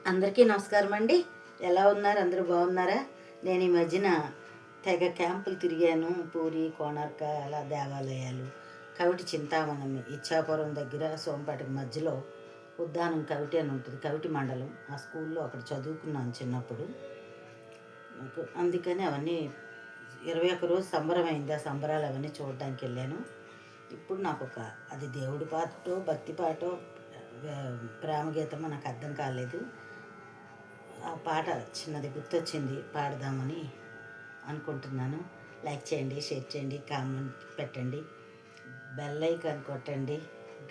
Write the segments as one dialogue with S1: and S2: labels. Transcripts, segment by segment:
S1: అందరికీ నమస్కారం అండి. ఎలా ఉన్నారు? అందరూ బాగున్నారా? నేను ఈ మధ్యన తెగ క్యాంపులు తిరిగాను. పూరి, కోణార్క, అలా దేవాలయాలు, కవిటి చింతామణం, ఇచ్చాపురం దగ్గర సోంపేటకి మధ్యలో ఉద్దానం కవిటి అని ఉంటుంది, కవిటి మండలం. ఆ స్కూల్లో అక్కడ చదువుకున్నాను చిన్నప్పుడు. అందుకని అవన్నీ 21 రోజు సంబరం అయింది. ఆ సంబరాలు అవన్నీ చూడడానికి వెళ్ళాను. ఇప్పుడు నాకు అది దేవుడి పాటో భక్తి పాటో ప్రేమ గీతమో నాకు అర్థం కాలేదు. ఆ పాట చిన్నది గుర్తొచ్చింది, పాడదామని అనుకుంటున్నాను. లైక్ చేయండి, షేర్ చేయండి, కామెంట్ పెట్టండి, బెల్ ఐకాన్ కొట్టండి,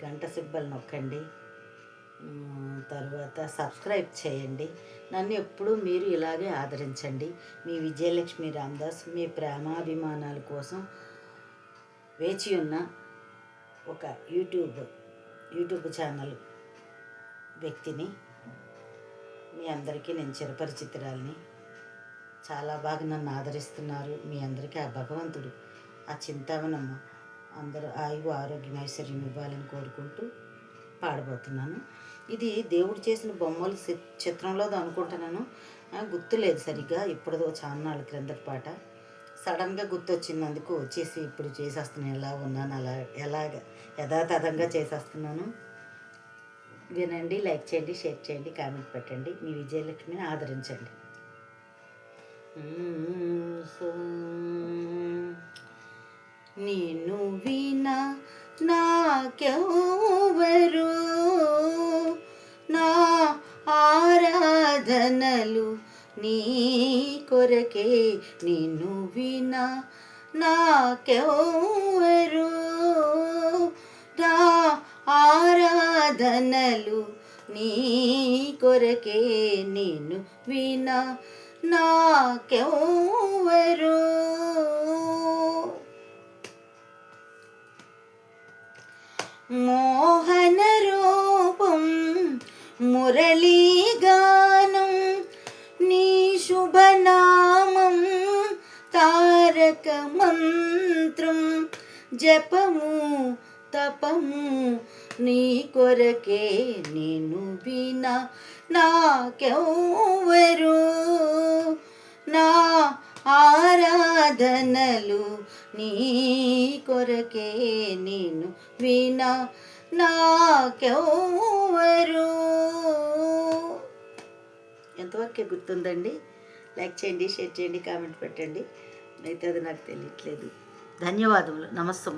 S1: గంట సింబల్ నొక్కండి, తర్వాత సబ్స్క్రైబ్ చేయండి. నన్ను ఎప్పుడూ మీరు ఇలాగే ఆదరించండి. మీ విజయలక్ష్మి రామదాస్ మీ ప్రేమాభిమానాల కోసం వేచి ఉన్న ఒక యూట్యూబ్ ఛానల్ వ్యక్తిని. మీ అందరికీ నేను చిరపరిచితురాలిని. చాలా బాగా నన్ను ఆదరిస్తున్నారు. మీ అందరికీ ఆ భగవంతుడు, ఆ చింతామణమ్మ అందరూ ఆయువు ఆరోగ్యం ఐశ్వర్యం ఇవ్వాలని కోరుకుంటూ పాడబోతున్నాను. ఇది దేవుడు చేసిన బొమ్మల చిత్రంలోది అనుకుంటున్నాను, గుర్తులేదు సరిగ్గా. ఇప్పుడుదో చాన్నాళ్ళ క్రిందటి పాట సడన్గా గుర్తొచ్చినందుకు వచ్చేసి ఇప్పుడు చేసేస్తున్నాను. ఎలా ఉన్నాను అలా ఎలాగ యథాతథంగా చేసేస్తున్నాను. వినండి, లైక్ చేయండి, షేర్ చేయండి, కామెంట్ పెట్టండి. మీ విజయలక్ష్మిని ఆదరించండి. నిన్ను వినా నాకెవరు, నా ఆరాధనలు నీ కొరకే. నిన్ను వినా నాకెవరు, నా ఆరాధనలు నీ కొరకే. నిన్ను వినా నాకెవరు. మోహన రూపం మురళీగానం, నీ శుభనామం తారక మంత్రం. జపము తపము నీ కొరకే. నిన్ను వినా నాకెవరు, నా ఆరాధనలు నీ కొరకే. నిన్ను వినా నాకెవరు. ఎంతవరకే గుర్తుందండి? లైక్ చేయండి, షేర్ చేయండి, కామెంట్ పెట్టండి. అయితే అది నాకు తెలియట్లేదు. ధన్యవాదములు. నమస్తే.